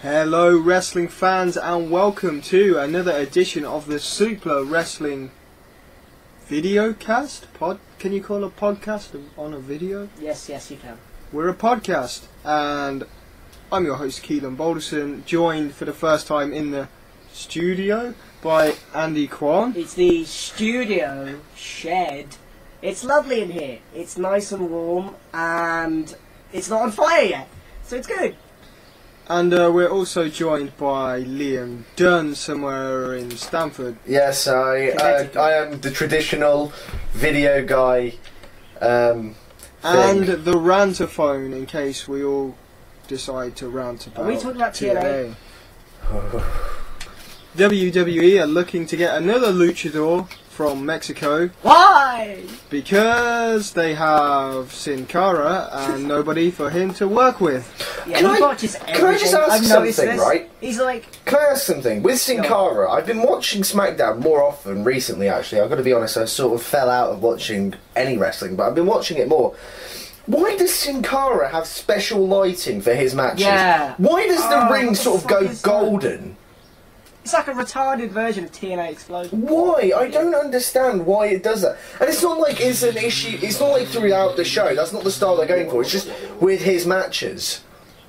Hello wrestling fans and welcome to another edition of the Suplah Wrestling video cast? Can you call a podcast on a video? Yes, you can. We're a podcast and I'm your host Keelan Balderson, joined for the first time in the studio by Andy Kwan. It's the studio shed. It's lovely in here. It's nice and warm and it's not on fire yet, so it's good. And we're also joined by Liam Dunn somewhere in Stamford. Yes, I am the traditional video guy. And the ranterphone in case we all decide to rant about. Are we talking about TNA? WWE are looking to get another luchador from Mexico. Why? Because they have Sin Cara and nobody for him to work with. Yeah, Can he I watches everything. just ask I've noticed something, this. right? He's like... Can I ask something? With Sin Cara, I've been watching SmackDown more often recently, actually. I've got to be honest, I sort of fell out of watching any wrestling, but I've been watching it more. Why does Sin Cara have special lighting for his matches? Yeah. Why does the ring what sort the of go fuck is golden? It's like a retarded version of TNA Explosion. Why? I don't understand why it does that. And it's not like it's an issue, it's not like throughout the show, that's not the style they're going for, it's just with his matches.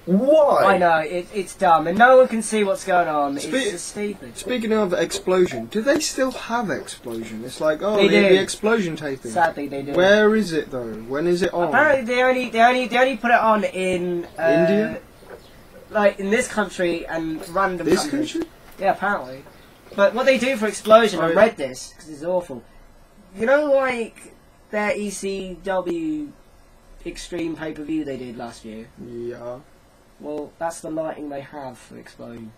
Why? I know, it's dumb, and no one can see what's going on. It's just stupid. Speaking of Explosion, do they still have Explosion? It's like, oh, They do. the Explosion taping. Sadly, they do. Where is it though? When is it on? Apparently, they only put it on in India? like in this country and random This countries. country? Yeah, apparently. But what they do for Explosion, I Oh, yeah. read this because it's awful. You know, like their ECW Extreme pay-per-view they did last year. Yeah. Well, that's the lighting they have for Explosion.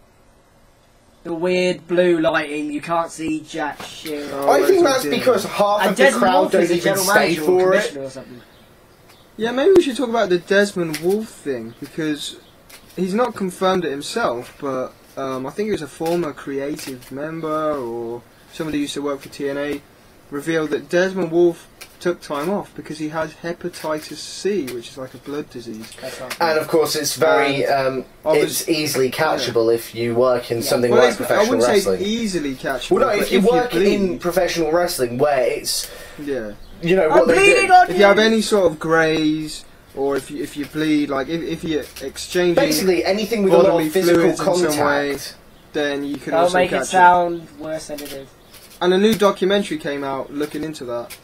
The weird blue lighting, you can't see jack shit. Oh, I think that's that's what because half And of the Desmond crowd Wolfe don't is the even general stay manager or for it. commissioner or something. Yeah, maybe we should talk about the Desmond Wolfe thing, because he's not confirmed it himself, but I think he was a former creative member or somebody who used to work for TNA, revealed that Desmond Wolfe took time off because he has hepatitis C, which is like a blood disease. And of course, it's very it's easily catchable if you work in something like I professional wouldn't wrestling. say it's easily catchable. Well, no, but if you work bleed, in professional wrestling, where it's yeah, you know I'm what they bleeding do. on if you have any sort of graze, or if you bleed, like if you're exchanging Basically, anything with a lot bodily of physical fluids in some way, contact. then you can Don't also make catch it sound worse than it is. And a new documentary came out looking into that.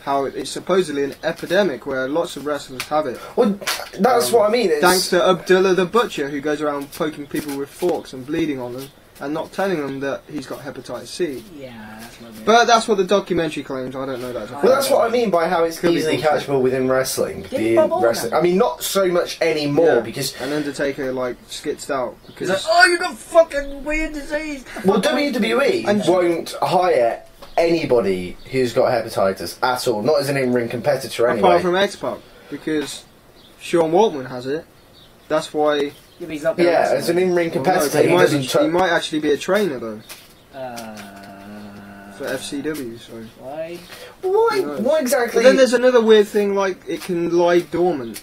How it's supposedly an epidemic where lots of wrestlers have it. Well, that's what I mean. It's, Thanks to Abdullah the Butcher, who goes around poking people with forks and bleeding on them, and not telling them that he's got hepatitis C. Yeah, that's what I mean. But that's what the documentary claims. I don't know that. well, that's what I mean by how it's Could be easily bullshit. catchable within wrestling. Didn't Bob Orr wrestling. know? I mean, not so much anymore Yeah. because And Undertaker like skitzed out because He's like, oh, you got fucking weird disease. well, WWE And- won't hire anybody who's got hepatitis at all. Not as an in-ring competitor anyway. apart from X-Pac, because Sean Waltman has it. That's why. Yeah, but he's not gonna Yeah, wrestle. as an in-ring Well, no, competitor, but he doesn't. he might actually be a trainer though Uh, for FCW. So. why? Why? No. What exactly? But then there's another weird thing, like it can lie dormant.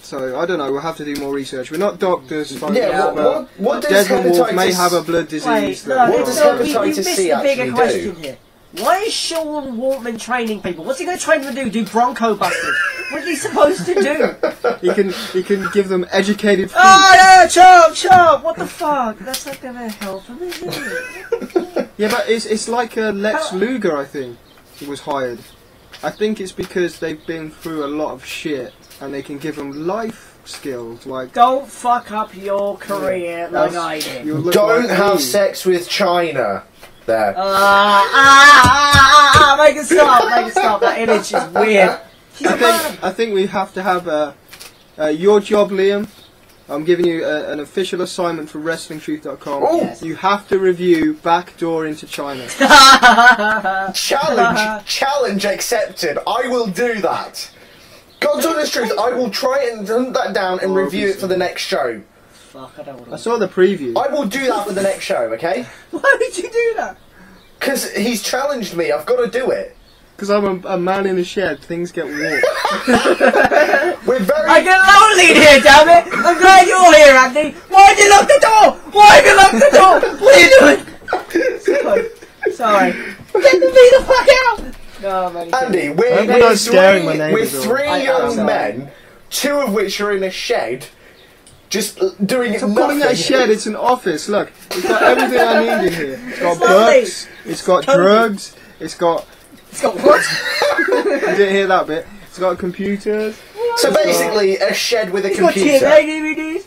So I don't know. We'll have to do more research. We're not doctors. Yeah, but what does Desmond Wolfe may hepatitis- have a blood disease. Wait, that- no, What does no, you hepatitis missed C the bigger actually question do? here. Why is Sean Waltman training people? What's he going to train them to do? Do Bronco busters? What is he supposed to do? he can give them educated feet. Oh yeah, chop! What the fuck? That's not going to help him, is it? Yeah, but it's like Lex Luger. I think he was hired. I think it's because they've been through a lot of shit, and they can give them life skills like. Don't fuck up your career like I did. You'll look Don't like have me. sex with China. There. Make it stop. That image is weird. I think we have to have your job, Liam. I'm giving you an official assignment for WrestlingTruth.com. Oh. Yes. You have to review Backdoor into China. Challenge accepted. I will do that. God's honest truth, I will try and hunt that down and review it for the next show. Fuck, I don't want I to. saw the preview. I will do that for the next show, okay? Why would you do that? Because he's challenged me, I've got to do it. Because I'm a man in a shed, things get warped. We're very. I get lonely in here, damn it! I'm glad you're here, Andy! Why did you lock the door? Why have you locked the door? What are you doing? Sorry. Get me the fuck out! No, I'm only kidding. Andy, we're three young men, two of which are in a shed, just doing Stop nothing. calling it a shed, it's an office. Look, it's got everything I need in here. It's got lovely. books, it's got drugs, it's got... It's got what? I didn't hear that bit. It's got computers. So basically, a shed with a It's got computer. TNA DVDs.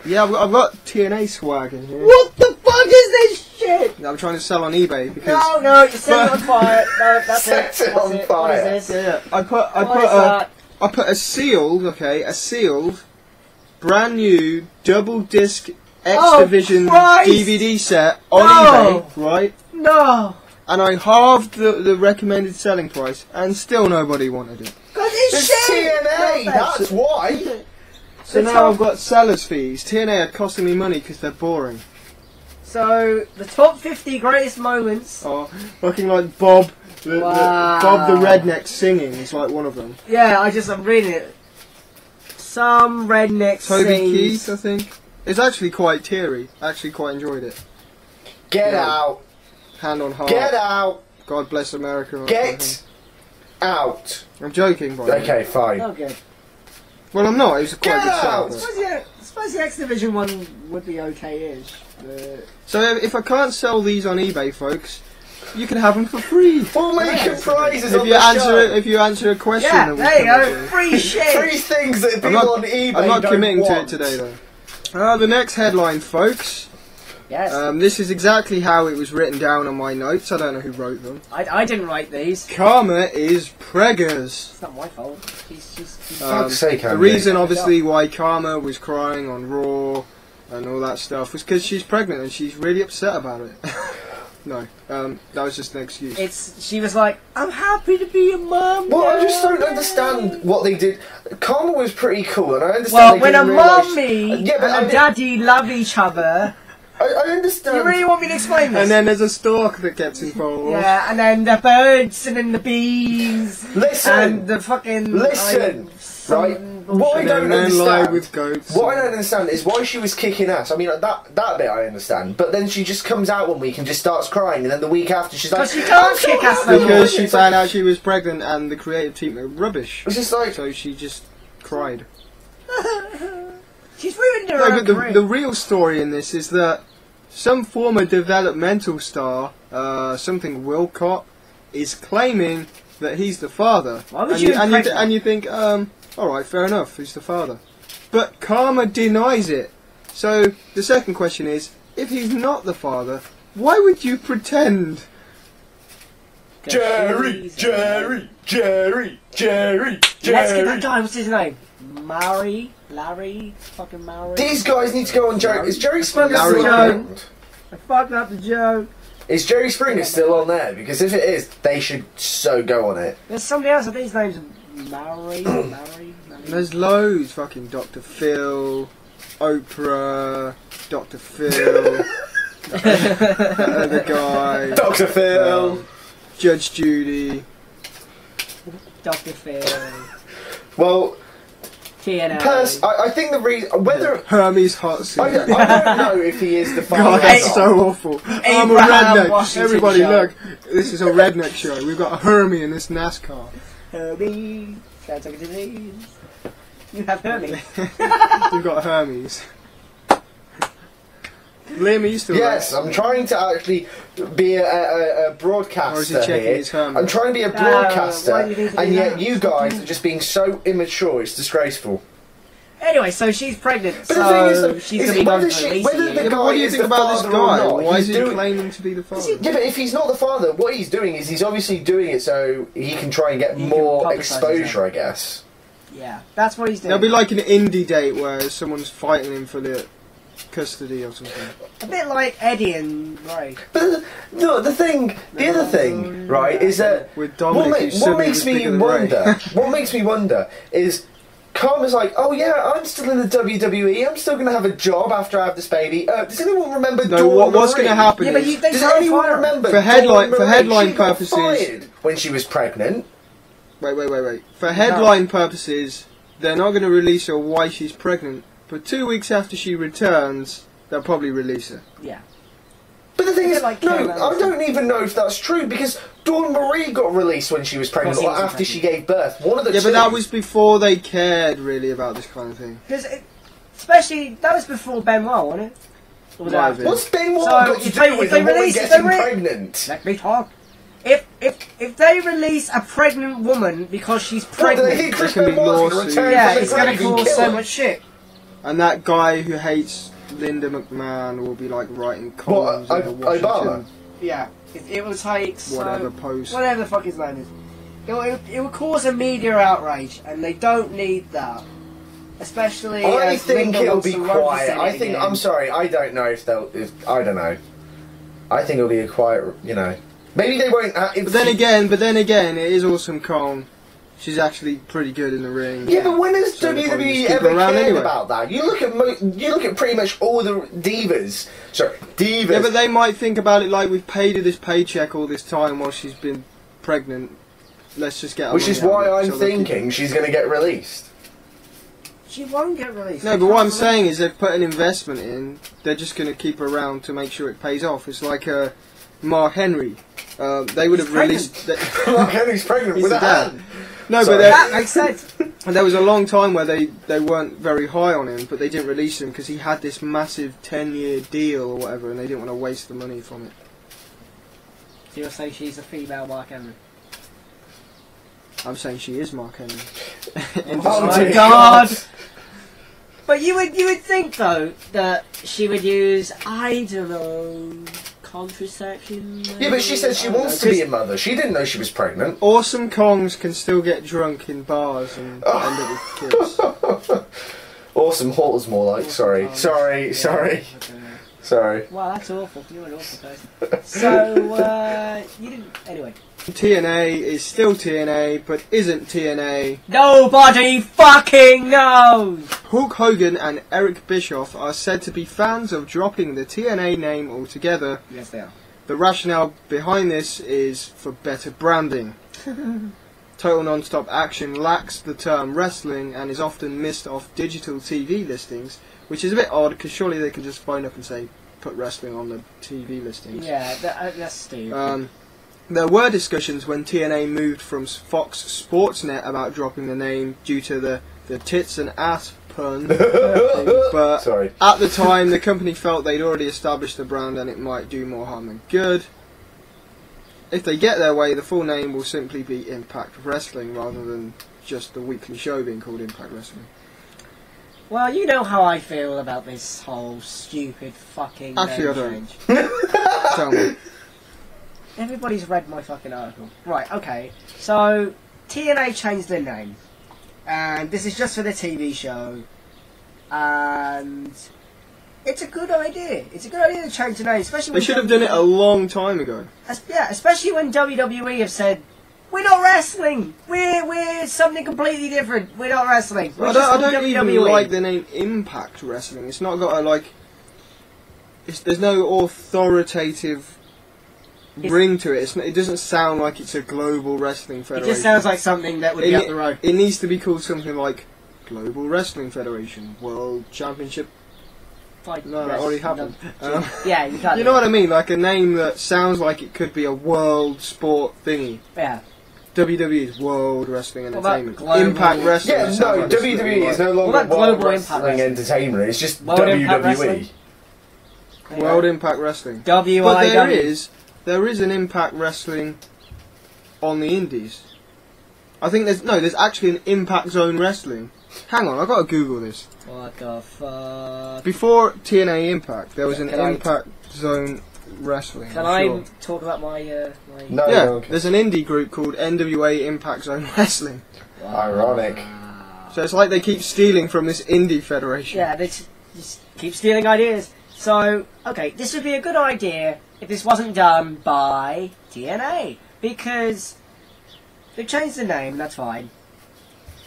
Yeah, I've got TNA swag in here. What the fuck is this shit? I'm trying to sell on eBay because... No, you set it on fire. No, that's Set it That's on What fire. is this? Yeah, I put a sealed, brand new double disc X Oh, Division Christ! DVD set on No! eBay, right? No. And I halved the recommended selling price, and still nobody wanted it. Cause it's It's shit. TNA, that's why. So now I've got seller's fees. TNA are costing me money because they're boring. So the top 50 greatest moments. Oh, looking like Bob, Wow. Bob the redneck singing is like one of them. Yeah, I'm reading it. Some redneck Toby sings. Keith, I think. It's actually quite teary. Actually quite enjoyed it. Get Yeah. out. Hand on heart. Get out. God bless America. or Get something. out. I'm joking, by the way. Okay, fine. Oh, good. Well, I'm not. It was quite Get a good out! song. I suppose the X Division one would be okay-ish. So if I can't sell these on eBay, folks, you can have them for free. We'll make Yeah. a prizes If on you the answer show. if you answer a question. Yeah, that we there you come up go. with. Free shit. Three things that people I'm not, on eBay I'm not don't committing to it want. today, though. The next headline, folks. Yes. This is exactly how it was written down on my notes. I don't know who wrote them. I didn't write these. Karma is preggers. It's not my fault. She's Fuck's sake, The Andy. reason, obviously, why Karma was crying on Raw and all that stuff was because she's pregnant and she's really upset about it. No, that was just an excuse. She was like, I'm happy to be a mum. Well, I just don't now." understand what they did. Karma was pretty cool, and I understand. Well, they when a didn't realise- mummy Yeah, but and a daddy love each other, I understand. you really want me to explain this? And then there's a stork that gets involved. yeah, and then the birds and then the bees Listen, and the fucking listen, right? What I And don't then lie understand. with goats. What I don't understand is why she was kicking ass. I mean, like, that bit I understand, but then she just comes out one week and just starts crying, and then the week after she's like, Because she can't "I'm so kick ass happy." no more. Because she It's like- found out she was pregnant and the creative team were rubbish. It's just like, So she just cried. She's ruined her No, own but the career. real story in this is that some former developmental star, something Wilcott, is claiming that he's the father. Why would and you and impregnate? and you think, alright, fair enough, he's the father. But Karma denies it. So the second question is, if he's not the father, why would you pretend? Jerry, Jerry, Jerry, Jerry, Let's get that Jerry. guy, what's his name? Larry? Fucking Maury? These guys need to go on Jerry. Is Jerry Springer Larry still Jones. around? I fucked up the joke. Is Jerry Springer still on there? Because if it is, they should so go on it. There's somebody else, I think his name's Maury. There's loads, fucking Dr. Phil, Oprah, Dr. Phil, that other guy, Dr. Phil. Judge Judy. Dr. Phil. Well, TNA. I think the reason whether Hermes Hot Seat. I don't know if he is the father. God, or that's not. so awful. I'm a Abraham redneck. Washington Everybody, show. look. This is a redneck show. We've got a Hermie in this NASCAR. Hermes. Sounds like a disease. You have Hermes. We've got Hermes. Liam, are you still Yes, there? I'm trying to actually be a broadcaster Or is he checking here. his Hermes? I'm trying to be a why broadcaster, do you need to and do yet that? you guys are just being so immature. It's disgraceful. Anyway, so she's pregnant, But so the thing is, she's is going to be whether gone she- for at least whether a the year. Yeah, but guy what do you is think the about this father or guy? not, Why he's is he doing- claiming to be the father? Yeah, but if he's not the father, what he's doing is he's obviously doing it so he can try and get He can more publicise exposure, himself. I guess. Yeah, that's what he's doing. There'll be like an indie date where someone's fighting him for the custody or something. a bit like Eddie and Ray. But no, the other thing, right, is that With Dominic, who what suddenly makes was me bigger than Ray. wonder, what makes me wonder is Karma's like, oh yeah, I'm still in the WWE. I'm still going to have a job after I have this baby. Does anyone remember Dawn what's Marie? going to happen Yeah, but is... they Does can't anyone fire her. remember For headline- Dawn for Marie? headline She got purposes- fired when she was pregnant. Wait. For headline purposes, they're not going to release her while she's pregnant, but 2 weeks after she returns, they'll probably release her. Yeah. But the thing is, Like no, Karen I Anderson. don't even know if that's true because Dawn Marie got released when she was pregnant Of course or she was after she pregnant. gave birth. One of the Yeah, two. but that was before they cared really about this kind of thing. Because, especially, that was before Benoit, wasn't it? Or was it Might after? have What's Benoit So, got to if do they- with if they a woman release- if getting they re- pregnant? Let me talk. If they release a pregnant woman because she's What, do they pregnant, think Chris There can be Benoit's going to lawsuits. return yeah, from the it's going to grave and cause kill so her? much shit. And that guy who hates Linda McMahon will be like writing columns What, in the Washington Obama? Yeah, it will take so... whatever post. Whatever the fuck his name is. It will cause a media outrage, and they don't need that. Especially I as think Linda it'll wants be to run for quiet. Senate I think. again. I'm sorry. I don't know if they'll. I don't know. I think it'll be a quiet. You know. Maybe they won't. But then again, it is Awesome Kong. She's actually pretty good in the ring. Yeah, but when has So they'll probably WWE just keep ever her around cared anyway. about that? You look at pretty much all the divas. Sorry, divas. Yeah, but they might think about it like we've paid her this paycheck all this time while she's been pregnant. Let's just get her Which money is out why of it. I'm So they'll keep thinking she's going to get released. She won't get released. No, They but what can't I'm release- saying is they've put an investment in. They're just going to keep her around to make sure it pays off. It's like Mark Henry. They would have He's released. Mark Henry's pregnant He's with the a dad. hand. No, Sorry. but That makes sense. there was a long time where they weren't very high on him, but they didn't release him because he had this massive 10-year deal or whatever, and they didn't want to waste the money from it. So you'll say she's a female Mark Henry. I'm saying she is Mark Henry. Oh my dear God. But you would think though that she would use, I don't know, contraception. Yeah, but she said she wants to be a mother. She didn't know she was pregnant. Awesome Kongs can still get drunk in bars and end up with kids. Awesome Halter's more like. Sorry. Wow, that's awful. You're an awful person. So, you didn't. Anyway. TNA is still TNA, but isn't TNA. Nobody fucking knows! Hulk Hogan and Eric Bischoff are said to be fans of dropping the TNA name altogether. Yes, they are. The rationale behind this is for better branding. Total Non-Stop Action lacks the term wrestling and is often missed off digital TV listings, which is a bit odd because surely they could just phone up and say, put wrestling on the TV listings. Yeah, that's stupid. There were discussions when TNA moved from Fox Sportsnet about dropping the name due to the tits and ass pun. But Sorry. at the time, the company felt they'd already established the brand and it might do more harm than good. If they get their way, the full name will simply be Impact Wrestling rather than just the weekly show being called Impact Wrestling. Well, you know how I feel about this whole stupid fucking Actually, I name don't. change. Tell me. Everybody's read my fucking article. Right, okay. So, TNA changed their name. And this is just for the TV show. And it's a good idea. It's a good idea to change the name, especially They when should have done it a long time ago. Yeah, especially when WWE have said, we're not wrestling. We're something completely different. We're not wrestling. We're I just don't called even WWE." like the name Impact Wrestling. It's not got a like. There's no authoritative ring to it. It doesn't sound like it's a global wrestling It federation. just sounds like something that would be up the road. It needs to be called something like Global Wrestling Federation, World Championship. Like, No, that already happened. Yeah, you can't. You know what I mean? Like a name that sounds like it could be a world sport thingy. Yeah. WWE is World Wrestling What about Entertainment. global- Impact Wrestling. Yeah, sounds no, like it's WWE is no What longer about World Global Impact Wrestling Wrestling? Entertainment. It's just World Impact WWE. Wrestling? World Impact Wrestling. WIW. But there is an Impact Wrestling on the Indies. I think there's actually an Impact Zone Wrestling. Hang on, I've got to Google this. What the fuck? Before TNA Impact, there was an Can I- Impact Zone Wrestling. Can I'm I sure. talk about my No, Yeah, okay. there's an indie group called NWA Impact Zone Wrestling. Ironic. So it's like they keep stealing from this indie federation. Yeah, they just keep stealing ideas. So, okay, this would be a good idea if this wasn't done by TNA. Because they've changed the name, that's fine.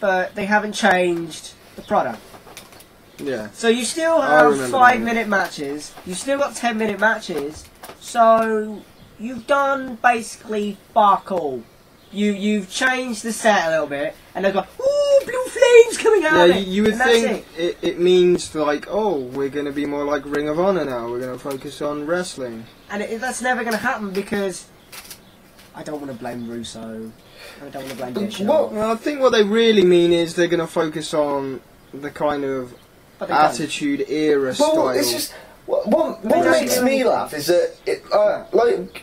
but they haven't changed the product. Yeah. So you still have 5-minute matches. You still got 10-minute matches. So you've done basically fuck all. You've changed the set a little bit, and they've got ooh blue flames coming out. Yeah, of it, you would and that's think it means like, oh, we're going to be more like Ring of Honor now. We're going to focus on wrestling. And that's never going to happen because I don't want to blame Russo. I don't want to blame Bischoff. Well, I think what they really mean is they're going to focus on the kind of Attitude Era style. It's just what makes me laugh is that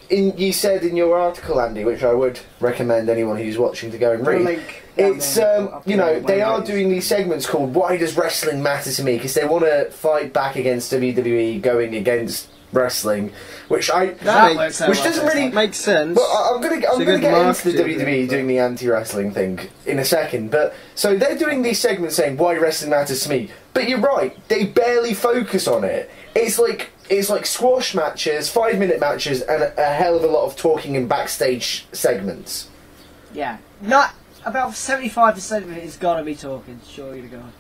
you said in your article, Andy, which I would recommend anyone who's watching to go and read. It's you know, they are doing these segments called "Why Does Wrestling Matter to Me?" because they want to fight back against WWE going against wrestling, which doesn't really make sense. But I'm gonna get into the WWE doing the anti-wrestling thing in a second. But so they're doing these segments saying why wrestling matters to me. But you're right, they barely focus on it. It's like squash matches, 5-minute matches, and a hell of a lot of talking in backstage segments. Yeah, not about 75% of it is gotta be talking. Sure to God,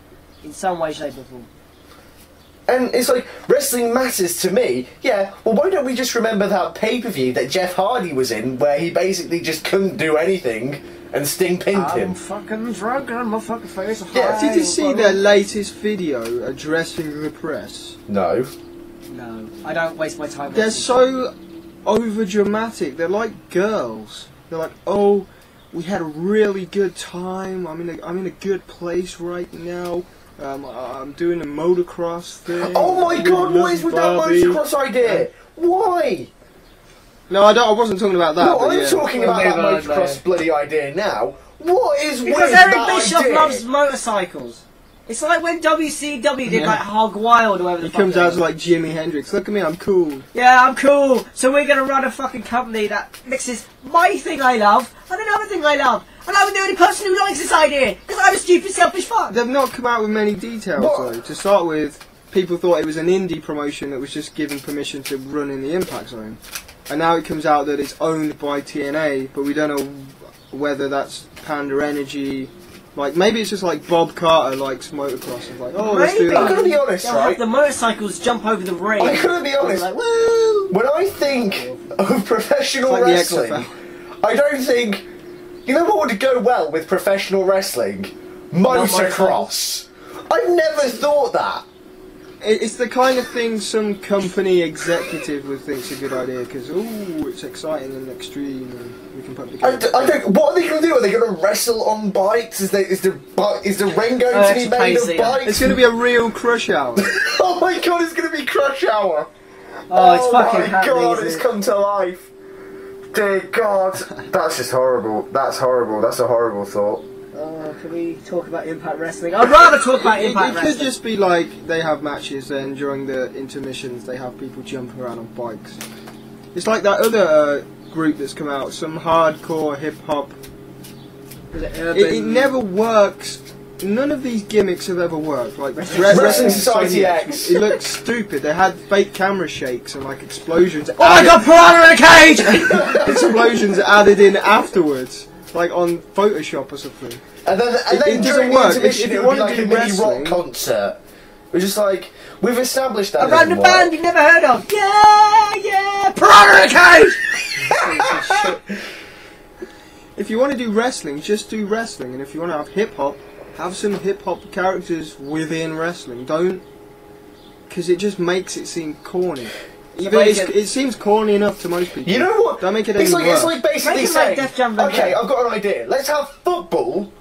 in some way, shape, or form. And it's like, wrestling matters to me. Yeah, well, why don't we just remember that pay-per-view that Jeff Hardy was in, where he basically just couldn't do anything, and Sting pinned him. I'm fucking drunk and my fucking face is Yeah, high. Did you see their latest video addressing the press? No. No, I don't waste my time. They're so over-dramatic. They're like girls. They're like, oh, we had a really good time. I'm in a good place right now. I'm doing a motocross thing. Oh my god, what is with that motocross idea? Why? No, I wasn't talking about that. No, but I'm yeah. talking about that motocross bloody idea now. What is with Because that Eric Bischoff idea? loves motorcycles. It's like when WCW did like Hog Wild or whatever the He fuck comes it out was. as like Jimi Hendrix. Look at me, I'm cool. Yeah, I'm cool. So we're gonna run a fucking company that mixes my thing I love and another thing I love. And I'm the only person who likes this idea because I'm a stupid, selfish fuck. They've not come out with many details though. To start with, people thought it was an indie promotion that was just given permission to run in the Impact Zone. And now it comes out that it's owned by TNA, but we don't know whether that's Panda Energy. Like, maybe it's just like Bob Carter likes motocross. It's like, oh, let's do that. I'm gonna be honest, They'll right? have the motorcycles jump over the ring. I'm gonna be honest. Like, woo! When I think of professional It's like the wrestling, XFL. I don't think. You know what would go well with professional wrestling? Motocross. I've never thought that. It's the kind of thing some company executive would think's a good idea because, ooh, it's exciting and extreme and we can put I together. don't. What are they going to do? Are they going to wrestle on bikes? Is the ring going to be made of bikes? It's going to be a real crush hour. Oh my god! It's going to be Crush Hour. Oh, it's fucking my happening, god! isn't It's it? come to life. Dear God, that's just horrible. That's horrible. That's a horrible thought. Oh, can we talk about Impact Wrestling? I'd rather talk about Impact It Wrestling. could just be like they have matches and during the intermissions they have people jump around on bikes. It's like that other group that's come out, some hardcore hip hop. It never works. None of these gimmicks have ever worked. Like Wrestling Society X. It looks stupid. They had fake camera shakes and like explosions. Oh my god, Piranha in a cage! Explosions added in afterwards, like on Photoshop or something. And then it during doesn't the work. intermission, If you it would be wanna like do a mini wrestling- rock concert. We're just like, we've established that. A random doesn't band work. you've never heard of. Yeah, Piranha in a cage! If you want to do wrestling, just do wrestling, and if you want to have hip hop, have some hip hop characters within wrestling. Don't, because it just makes it seem corny. It seems corny enough to most people. You know what? Don't make it any it's like, worse. It's like basically Make it saying, like Def Jam Vendetta. okay, I've got an idea. Let's have football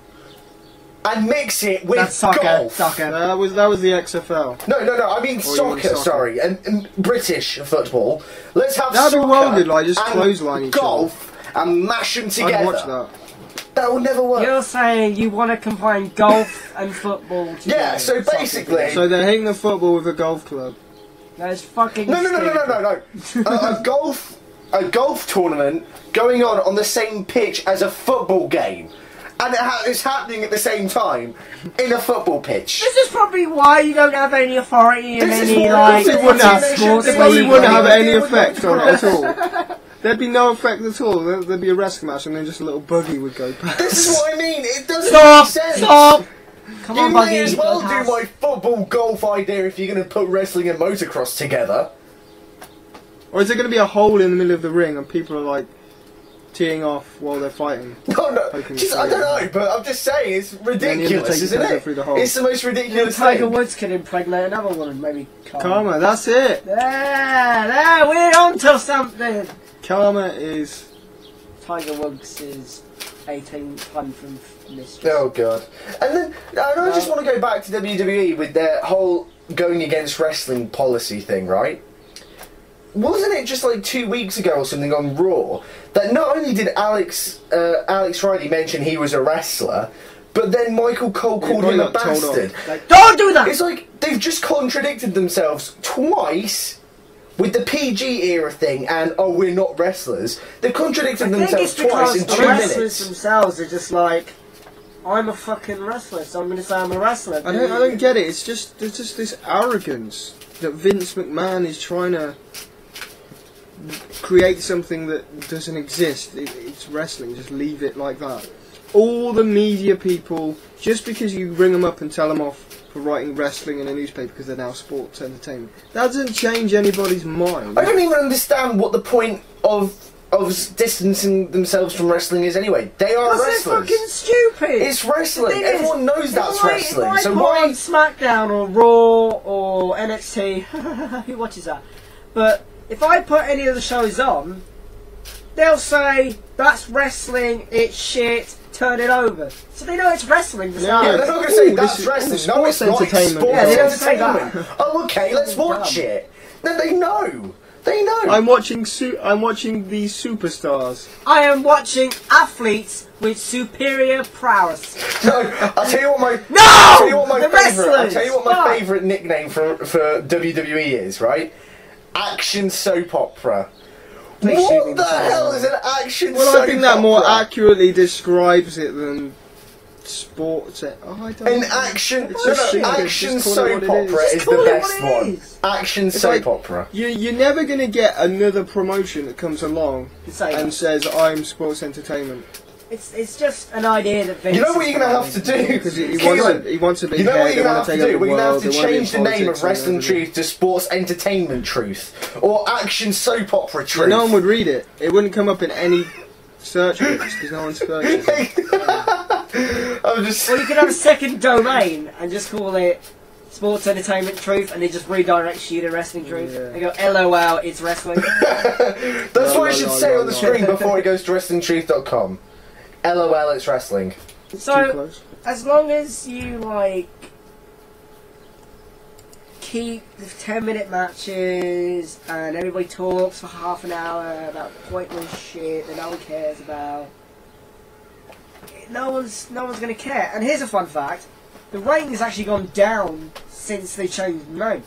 and mix it with That's soccer. golf. Soccer. That was the XFL. No, I mean Or you soccer, mean soccer. sorry, and British football. Let's have That'd be soccer well good, like, just and clothesline each other. golf and mash them together. I'd watch that. That will never work. You're saying you want to combine golf and football together. Yeah, so Soccer. basically... So they're hitting the football with a golf club. That is fucking No. stupid. A golf tournament going on the same pitch as a football game. And it's happening at the same time in a football pitch. This is probably why you don't have any authority in This is any, why like, it wouldn't have- sports It probably league. wouldn't have any Deal with effect on it at all. There'd be no effect at all. There'd be a wrestling match and then just a little buggy would go past. This is what I mean. It doesn't Stop! make sense. Stop! Come on, You Buggy. may as well go do past. my football golf idea if you're going to put wrestling and motocross together. Or is there going to be a hole in the middle of the ring and people are like teeing off while they're fighting? No, Poking just, the I don't fire. know, but I'm just saying, it's ridiculous, Undertaker isn't comes it? up through the hole. It's the most You know, ridiculous Tiger thing. Woods could impregnate another woman, maybe Karma, that's it. There, we're on to something. Karma is... Tiger Woods is 18 pun from mistress. Oh god. And then, I just want to go back to WWE with their whole going against wrestling policy thing, right? Wasn't it just like 2 weeks ago or something on Raw that not only did Alex Riley mention he was a wrestler, but then Michael Cole called him a bastard. Like, don't do that! It's like they've just contradicted themselves twice with the PG era thing and, oh, we're not wrestlers. They've contradicted I think themselves it's because twice in the 2 wrestlers minutes. themselves are just like, I'm a fucking wrestler, so I'm going to say I'm a wrestler. I don't get it. It's just there's just this arrogance that Vince McMahon is trying to create something that doesn't exist. It's wrestling. Just leave it like that. All the media people, just because you ring them up and tell them off for writing wrestling in a newspaper because they're now sports entertainment, that doesn't change anybody's mind. I don't even understand what the point of distancing themselves from wrestling is anyway. They are They're wrestlers. fucking stupid! It's wrestling. The thing is, Everyone knows that's wrestling. If I So put why? on SmackDown or Raw or NXT, who watches that? But if I put any of the shows on, they'll say, that's wrestling, it's shit, turn it over. So they know it's wrestling. Yeah, Yeah, they're not going to say Ooh, that's this is wrestling. all No, it's sports not. It's entertainment. sports Yeah, they don't say that. entertainment. Oh, okay, let's watch it. No, they know. They know. I'm watching the superstars. I am watching athletes with superior prowess. No, I'll tell you what my No! I'll tell you what my The favorite. I'll wrestlers! tell you what my Fuck! favorite nickname for WWE is. Right? Action soap opera. Please shoot me What in the the face. hell is an action soap Well, I think that more opera? accurately describes it than sports. Oh, I don't An know. action, It's no, just shit. action Just call it soap what it is. opera Just is call the it what best it one. is. Action It's soap like- opera. You're never going to get another promotion that comes along Say and says, I'm sports entertainment. it's just an idea that Vince You know what you're going to have to do? Because he Keelan, wants a big you know head, what they you're going to want have to to take do? over the We're going to have world, to they wanna be in change the name politics of and Wrestling everything. Truth to Sports Entertainment Truth. Or Action Soap Opera Yeah, Truth. no one would read it. It wouldn't come up in any search box because no one's searching. I'm just... Or you could have a second domain and just call it Sports Entertainment Truth, and it just redirects you to Wrestling Truth. Yeah. And go, LOL, it's wrestling. That's what it should say on the screen before it goes to WrestlingTruth.com. LOL, it's wrestling. Too So, close. as long as you, like, keep the 10-minute matches and everybody talks for half an hour about pointless shit that no one cares about, no one's going to care. And here's a fun fact. The rating has actually gone down since they changed the name.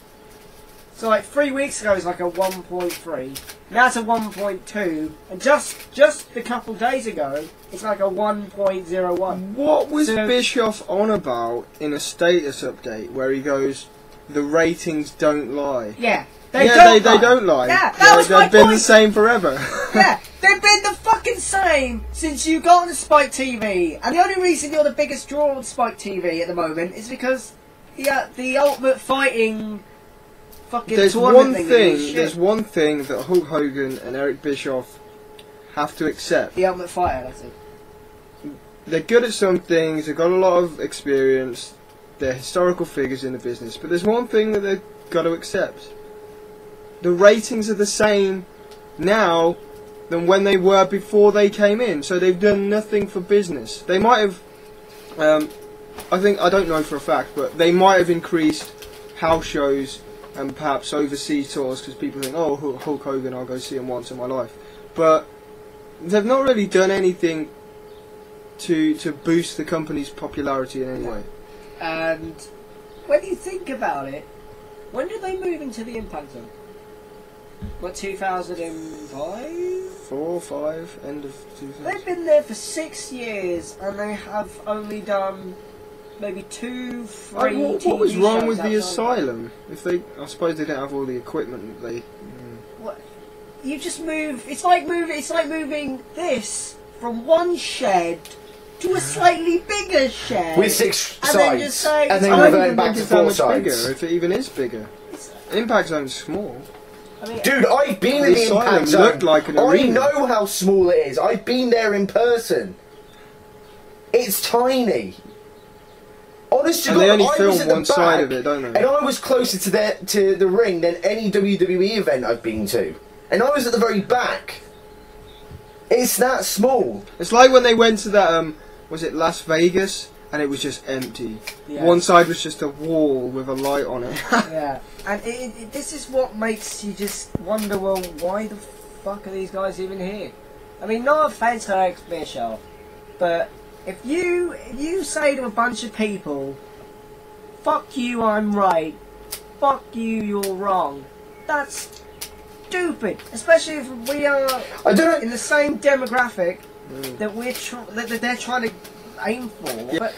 So like 3 weeks ago it was like a 1.3. Now it's a 1.2. And just a couple days ago it's like a 1.01. What was So- Bischoff on about in a status update where he goes, the ratings don't lie? Yeah. They don't lie. Yeah, that was my They've been the point. same forever. Yeah, they've been the fucking same since you got on Spike TV. And the only reason you're the biggest draw on Spike TV at the moment is because the Ultimate Fighting fucking There's tournament one is thing. shit. There's one thing that Hulk Hogan and Eric Bischoff have to accept. The Ultimate Fighter, that's it. They're good at some things. They've got a lot of experience. They're historical figures in the business. But there's one thing that they've got to accept. The ratings are the same now than when they were before they came in. So they've done nothing for business. They might have, I don't know for a fact, but they might have increased house shows and perhaps overseas tours because people think, oh, Hulk Hogan, I'll go see him once in my life. But they've not really done anything to boost the company's popularity in any way. And when you think about it, when did they move into the Impact Zone? What, 2005? 4, 5, end of 2000. They've been there for 6 years and they have only done maybe 2, 3 What was TV wrong shows with the outside. asylum? I suppose they didn't have all the equipment that they. What? you just move. It's like moving this from one shed to a slightly bigger shed. With 6 and sides. then just say, and then I don't reverting even back think to it's that 4 much sides. bigger, if it even is bigger. Impact Zone's small. I mean, Dude, I've been in The the Impact asylum Zone. looked like an I arena. know how small it is. I've been there in person. It's tiny. Honest to And God, they only I was film at the one side back, of it, don't they? And I was closer to the ring than any WWE event I've been to. And I was at the very back. It's that small. It's like when they went to that, was it Las Vegas? And it was just empty. Yeah. One side was just a wall with a light on it. yeah, and this is what makes you just wonder, well, why the fuck are these guys even here? I mean, no offense to Alex Bischoff, but if you say to a bunch of people, fuck you, I'm right, fuck you, you're wrong, that's stupid. Especially if we are I don't know. in the same demographic that that they're trying to aim for. Yeah. But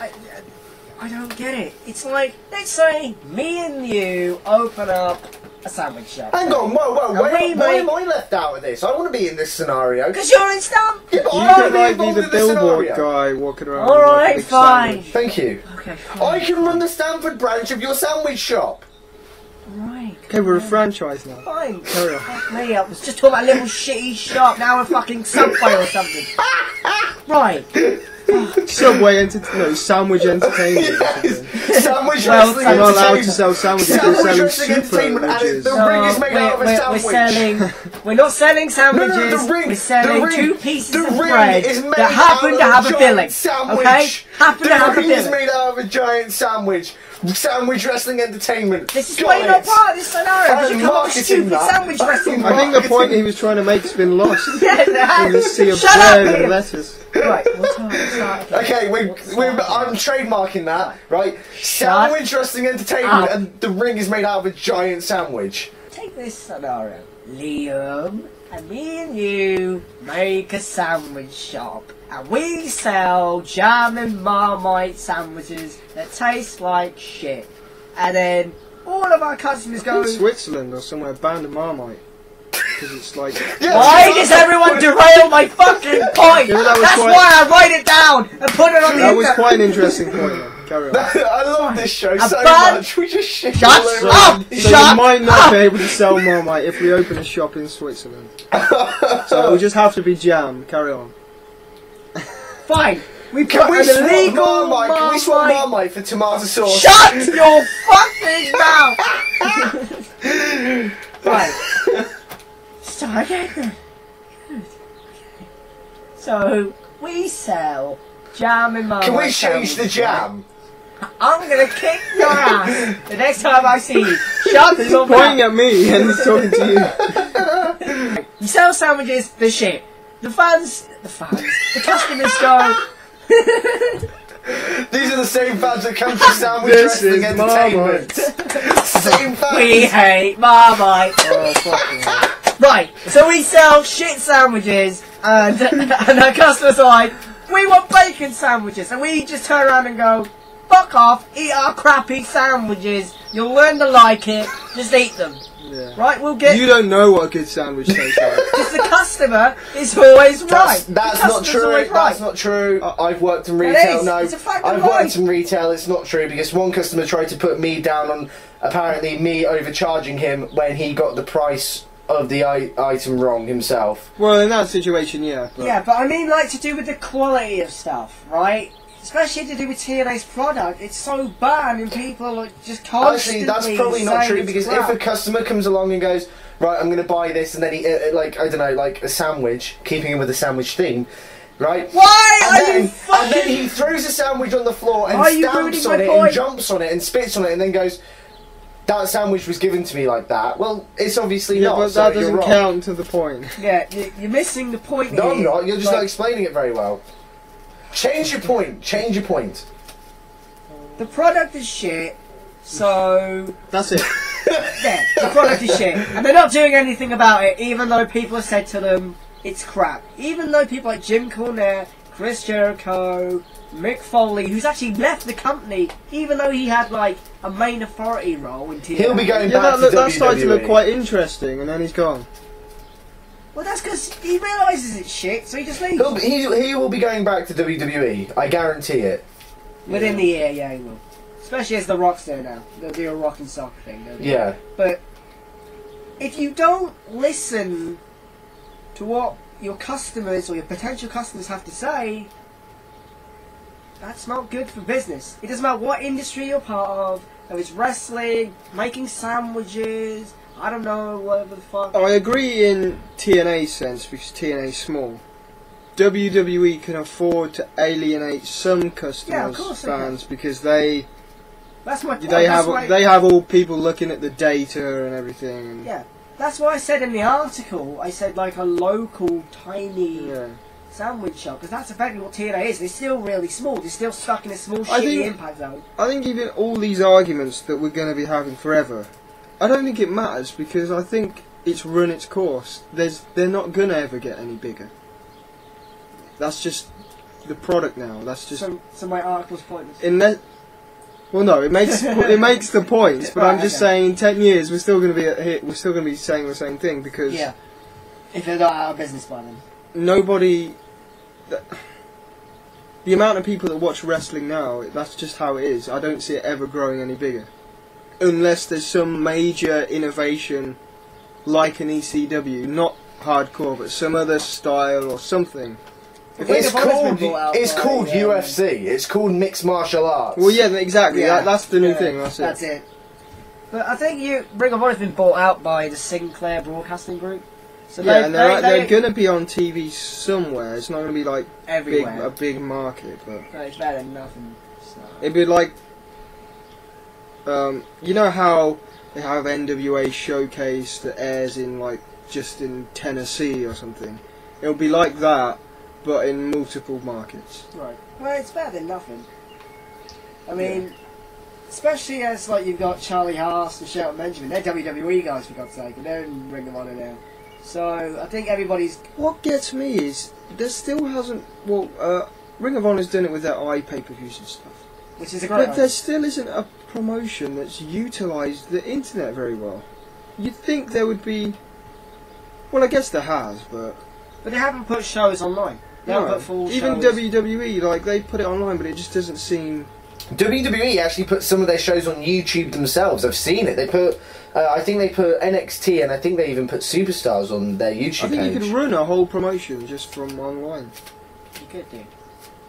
I don't get it. It's like, let's say me and you open up a sandwich shop. Hang on, whoa, And why we am I left out of this? I want to be in this scenario. Because you're in stamp. Yeah, but You I could wanna like be involved the in this billboard scenario. guy walking around. All with, like, a right, big fine. sandwich. Thank you. Okay, fine. I can run the Stanford branch of your sandwich shop. Right. Okay, we're a franchise now. Fine. Carry on. Fuck me, I was just talking about a little shitty shop. Now we're fucking Subway or something. Right. Subway sandwich entertainment. Sandwich Well, wrestling You're not allowed to entertainment. sell sandwiches. You're Sandwich selling wrestling entertainment, and sandwiches. the ring is made out of a we're sandwich. we're not selling sandwiches. No, the ring, we're selling the ring, two pieces the of ring bread is made that happen out to of have a giant filling. Sandwich. Okay? Happen to have a The ring is filling. made out of a giant sandwich. Sandwich wrestling entertainment. This is Got why you're not it. part of this scenario. Because I'm you come up with marketing stupid that. sandwich wrestling. I think the point he was trying to make has been lost Yeah, it has. in the sea of Shut up, bread and Ian. lettuce. Right, what's up? Okay, I'm trademarking that, right? Sandwich wrestling entertainment, up. and the ring is made out of a giant sandwich. Take this scenario. Liam and me and you make a sandwich shop. And we sell jam and Marmite sandwiches that taste like shit. And then all of our customers go, In Switzerland or somewhere banned Marmite. Because it's like... Yeah, why does everyone derail my fucking point? Yeah, that was That's quite- why I write it down and put it on the That was internet. quite an interesting point then. Carry on. I love this show A so bad- much. We just shit Shut all over up! it. So Shut we might not up! be able to sell Marmite if we open a shop in Switzerland. So it will just have to be jam. Carry on. Fine. We Can put we an swap illegal Marmite? Can we swap Marmite. Marmite for tomato sauce? Shut your fucking mouth! Right. Start again. Good. So, we sell jam and Marmite. Can we change the sandwiches, jam? right? I'm gonna kick your ass the next time I see you. Shut He's your pointing mouth. at me and he's talking to you. You sell sandwiches, the shit. The customers go, These are the same fans that come to Sandwich This Wrestling is Entertainment. Same fans. we hate Marmite. Oh, fucking Right, so we sell shit sandwiches, and our customers are like, we want bacon sandwiches, and we just turn around and go, fuck off, eat our crappy sandwiches, you'll learn to like it, just eat them. Yeah. Right, we'll get... You don't know what a good sandwich tastes like. Because the customer is always right. The That's not customer's true. always right. That's not true. I've worked in It retail. is. No, It's a fact of I've life. worked in retail. It's not true because one customer tried to put me down on apparently me overcharging him when he got the price of the item wrong himself. Well, in that situation, yeah. But Yeah, but I mean, like, to do with the quality of stuff, right? Especially to do with TNA's product, it's so bad and people are just constantly Actually, that's probably not saying true it's because crap. if a customer comes along and goes, right, I'm going to buy this, and then he, like, I don't know, like a sandwich, keeping him with the sandwich theme, right? Why And are then, you fucking... and then he throws a sandwich on the floor and Why are you stamps ruining on my it point? and jumps on it and spits on it and then goes, that sandwich was given to me like that. Well, it's obviously yeah, not. but so that you're doesn't wrong. count to the point. Yeah, you're missing the point No, I'm here. not. You're just Like, not explaining it very well. Change your point. Change your point. the product is shit, so... That's it. Yeah, the product is shit. And they're not doing anything about it, even though people have said to them, it's crap. Even though people like Jim Cornette, Chris Jericho, Mick Foley, who's actually left the company, even though he had, like, a main authority role in TNA. He'll be going Yeah, back that to started to look WWE. quite interesting, and then he's gone. Well, that's because he realises it's shit, so he just leaves. He will be going back to WWE. I guarantee it. Within the year, yeah, he will. Especially as the Rock's there now. They'll do a rock and soccer thing. Yeah. But if you don't listen to what your customers or your potential customers have to say, that's not good for business. It doesn't matter what industry you're part of, if it's wrestling, making sandwiches, I don't know, whatever the fuck. I agree in TNA's sense, because TNA's small. WWE can afford to alienate some customers, fans, because they that's my point. They have all people looking at the data and everything. And yeah, that's why I said in the article, I said like a local, tiny sandwich shop, because that's effectively what TNA is. They're still really small. They're still stuck in a small, shitty impact zone. I think even all these arguments that we're going to be having forever, I don't think it matters, because I think it's run its course. They're not going to ever get any bigger. That's just the product now. That's just. So my article's pointless. Well, no, it makes the points, but right, I'm just saying in 10 years we're still going to be we're still going to be saying the same thing, because if they're not out of business by then. Nobody. The amount of people that watch wrestling now, that's just how it is. I don't see it ever growing any bigger, unless there's some major innovation, like an ECW, not hardcore, but some other style or something. It's called UFC. It's called mixed martial arts. Well, yeah, exactly. Yeah. That's the new thing. That's it. But I think Ring of Honor's been bought out by the Sinclair Broadcasting Group. So and they're going to be on TV somewhere. It's not going to be like everywhere. a big market, but no, it's better than nothing. So. It'd be like, you know how they have NWA Showcase that airs in just in Tennessee or something. It'll be like that, but in multiple markets. Right. Well, it's better than nothing. I mean, especially as you've got Charlie Haas and Shelton Benjamin. They're WWE guys, for God's sake, and they're in Ring of Honor now. So I think everybody's. What gets me is there still hasn't. Well, Ring of Honor's done it with their pay-per-views and stuff, which is a great. But there still isn't a promotion that's utilised the internet very well. You'd think there would be. Well, I guess there has, but they haven't put shows online. They haven't put full even shows. WWE, they put it online, but it just doesn't seem. WWE actually put some of their shows on YouTube themselves. I've seen it. They put, I think they put NXT, and I think they even put Superstars on their YouTube page. I think you could run a whole promotion just from online. You could do.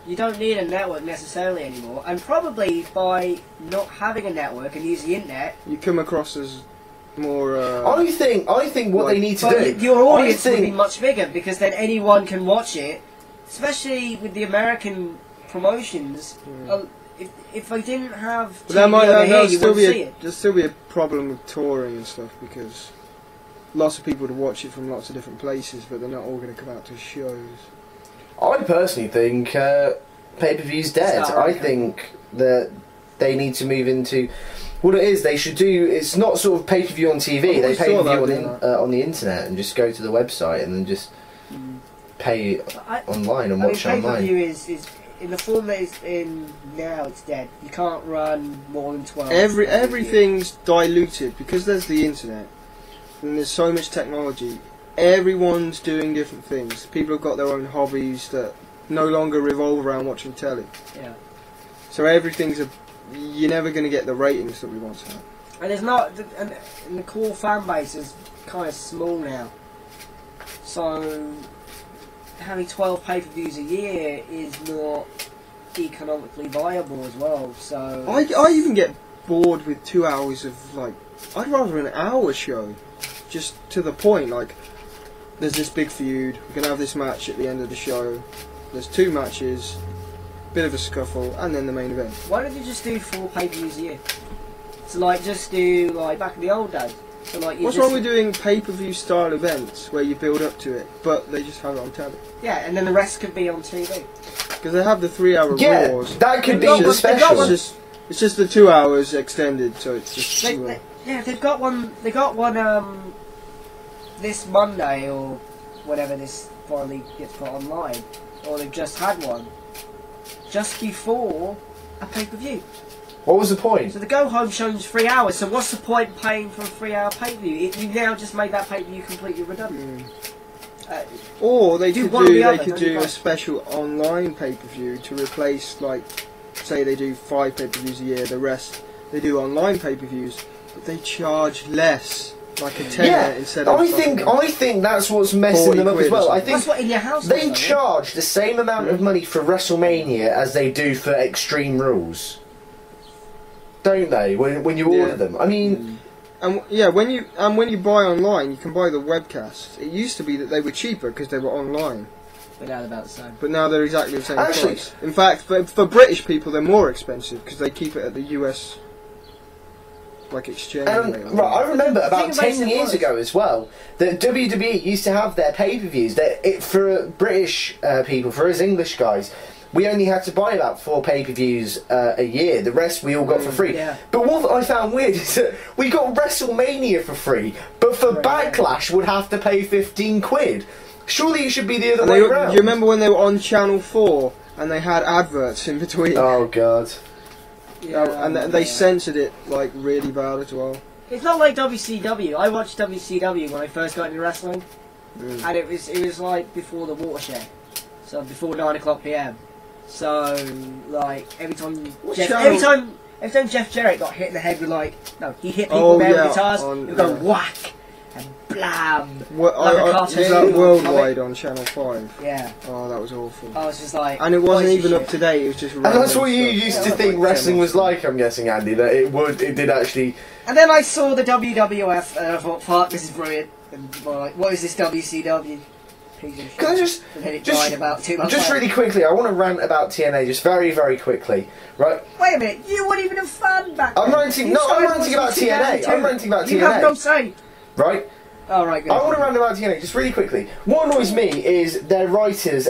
You don't need a network necessarily anymore, and probably by not having a network and using the internet, you come across as more. I think what they need to do. Your audience would be much bigger, because then anyone can watch it, especially with the American promotions. If they didn't have TV over here, you wouldn't see it. There'll still be a problem with touring and stuff, because lots of people would watch it from lots of different places, but they're not all going to come out to shows. I personally think pay-per-view's dead. I think that they need to move into what it is. They should do. It's not sort of pay-per-view on TV. They pay-per-view on the internet and just go to the website and then just pay online and watch online. Pay-per-view is in the form that it's in now. It's dead. You can't run more than 12. Everything's diluted because there's the internet and there's so much technology. Everyone's doing different things. People have got their own hobbies that no longer revolve around watching telly. Yeah. So you're never going to get the ratings that we want to have. And there's not, and the core fan base is kind of small now. So having 12 pay-per-views a year is not economically viable as well. So I even get bored with 2 hours of I'd rather an hour show, just to the point. There's this big feud. We're gonna have this match at the end of the show. There's 2 matches, bit of a scuffle, and then the main event. Why don't you just do 4 pay-per-views a year? So just do back in the old days. So what's wrong with doing pay-per-view style events where you build up to it, but they just have it on telly? Yeah, and then the rest could be on TV. Because they have the 3-hour Raws. That could be the special. It's just the 2 hours extended, so it's just. They've got one. They got one. This Monday or whenever this finally gets put online, or they've just had one just before a pay-per-view. What was the point? So the go-home show's 3 hours, so what's the point in paying for a 3-hour pay-per-view? You now just made that pay-per-view completely redundant. Or they Do could one or the do other, they could don't do you a both? special online pay-per-view to replace, like, say they do 5 pay-per-views a year, the rest they do online pay-per-views, but they charge less, like a tenner instead of. I think that's what's messing them up as well. I think That's what In Your House they does, charge the same amount of money for WrestleMania as they do for Extreme Rules, don't they? When you order them, I mean. And yeah, when you buy online, you can buy the webcasts. It used to be that they were cheaper because they were online, But now they're about the same. but now they're exactly the same Actually- price. In fact, for British people, they're more expensive because they keep it at the US like exchange rate. Right, I remember The about thing about 10 it years was- ago as well that WWE used to have their pay-per-views. For British people, for us English guys, we only had to buy about 4 pay-per-views a year. The rest we all got for free. Yeah. But what I found weird is that we got WrestleMania for free, but for Backlash would have to pay 15 quid. Surely it should be the other And way do around. you remember when they were on Channel 4 and they had adverts in between? Oh god. And they censored it like really bad as well. It's not like WCW. I watched WCW when I first got into wrestling, and it was like before the watershed, so before 9 p.m. So like every time Jeff Jarrett got hit in the head with he hit people with guitars, it would go whack and blam. What, Like a was cartoon that or worldwide on Channel 5? Yeah, Oh, that was awful. I was just like, And it what wasn't is even this up to shit? date. It was just. And that's what you random stuff. used to Yeah, think like wrestling 10 was like, I'm guessing, Andy, that it did actually. And then I saw the WWF, and I thought, fuck, this is brilliant. And I'm like, what is this WCW? Piece of shit. Can I just And then it just- died about 2 months Just later. really quickly, I want to rant about TNA just very, very quickly, right? Wait a minute, you weren't even a fan back then. I'm ranting. You No, I'm started ranting about watching TNA. 2002. I'm ranting about You have no TNA, say. right? Oh, right, good. I want to rant about TNA just really quickly. What annoys me is their writers,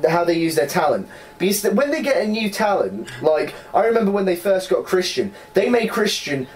how they use their talent. Because when they get a new talent, like I remember when they first got Christian, they made Christian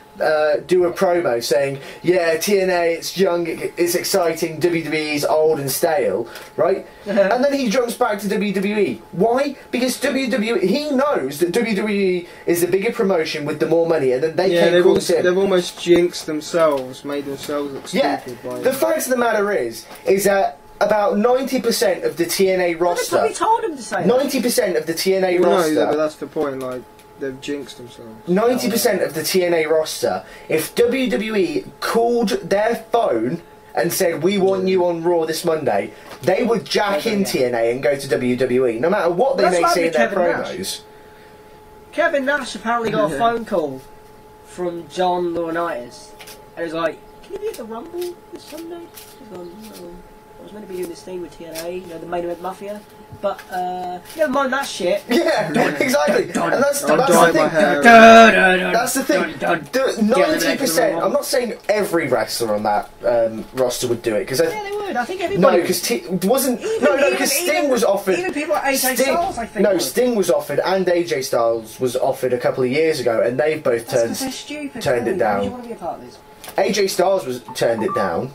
do a promo saying, "Yeah, TNA, it's young, it's exciting. WWE's old and stale," right? And then he jumps back to WWE. Why? Because WWE, he knows that WWE is the bigger promotion with the more money, and then they Yeah, can't they've, call also, him. they've almost jinxed themselves, made themselves look Yeah, stupid by the fact of the matter is that about 90% of the TNA Well, they roster, probably told him to say that. 90% of the TNA Well, no, roster, but that's the point. Like they've jinxed themselves. 90% of the TNA roster, if WWE called their phone and said, "We want you on Raw this Monday," they would jack in TNA and go to WWE, no matter what they That's may like say in with their Kevin Nash. promos. Kevin Nash apparently got a phone call from John Laurinaitis, and he was like, "Can you be at the Rumble this Sunday?" He's gone, "No, I was meant to be doing this thing with TNA, the main event Mafia, but never mind that shit." Yeah, exactly. And that's I'll the dye thing. my hair. That's the thing. The 90%. I'm not saying every wrestler on that roster would do it because Yeah, they would. I think no, everybody. because wasn't because Sting was offered. Even people like AJ Styles, I think. No, would. Sting was offered and AJ Styles was offered a couple of years ago, and they've both That's 'cause they're stupid. turned it Why down. do you want to be a part of this? AJ Styles was turned it down,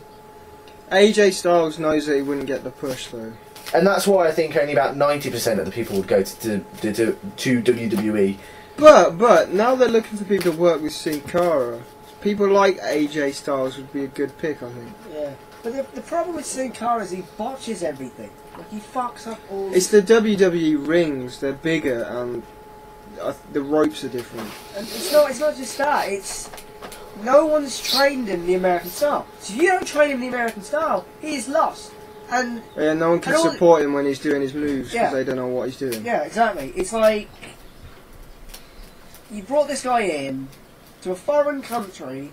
AJ Styles knows that he wouldn't get the push though. and that's why I think only about 90% of the people would go to WWE. But now they're looking for people to work with Sin Cara. People like AJ Styles would be a good pick, I think. Yeah. But the problem with Sin Cara is he botches everything. Like, he fucks up all... It's the WWE rings. They're bigger and the ropes are different. And it's not just that, it's... No one's trained him the American style. So if you don't train him the American style, he is lost. And... Yeah, no one can And all- support him when he's doing his moves because Yeah. they don't know what he's doing. Yeah, exactly. It's like... You brought this guy in to a foreign country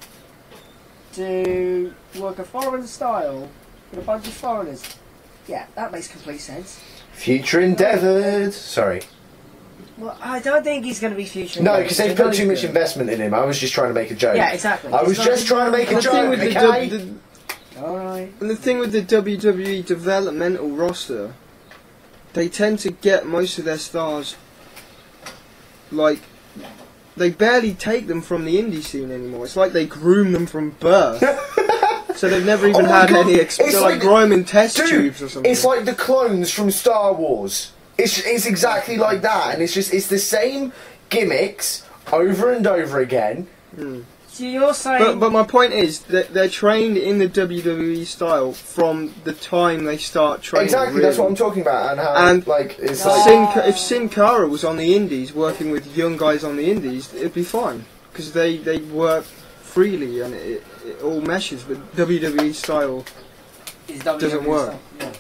to work a foreign style with a bunch of foreigners. Yeah, that makes complete sense. Future endeavoured. Sorry. Well, I don't think he's going to be future. No, because they've put too much good. investment in him. I was just trying to make a joke. Yeah, exactly. I was just trying to make a And the thing joke, with the, okay? Alright. and the thing with the WWE developmental roster, they tend to get most of their stars, like, they barely take them from the indie scene anymore. It's like they groom them from birth. So they've never even Oh my had God, any it's they're like like- grow them in test Dude, tubes or something. it's like the clones from Star Wars. It's exactly like that, and it's the same gimmicks over and over again. So you're saying... But my point is that they're trained in the WWE style from the time they start training. Exactly, really. that's what I'm talking about. And like, it's if Sin Cara was on the Indies, working with young guys on the Indies, it'd be fine because they work freely and it all meshes. But WWE style doesn't work. Yeah.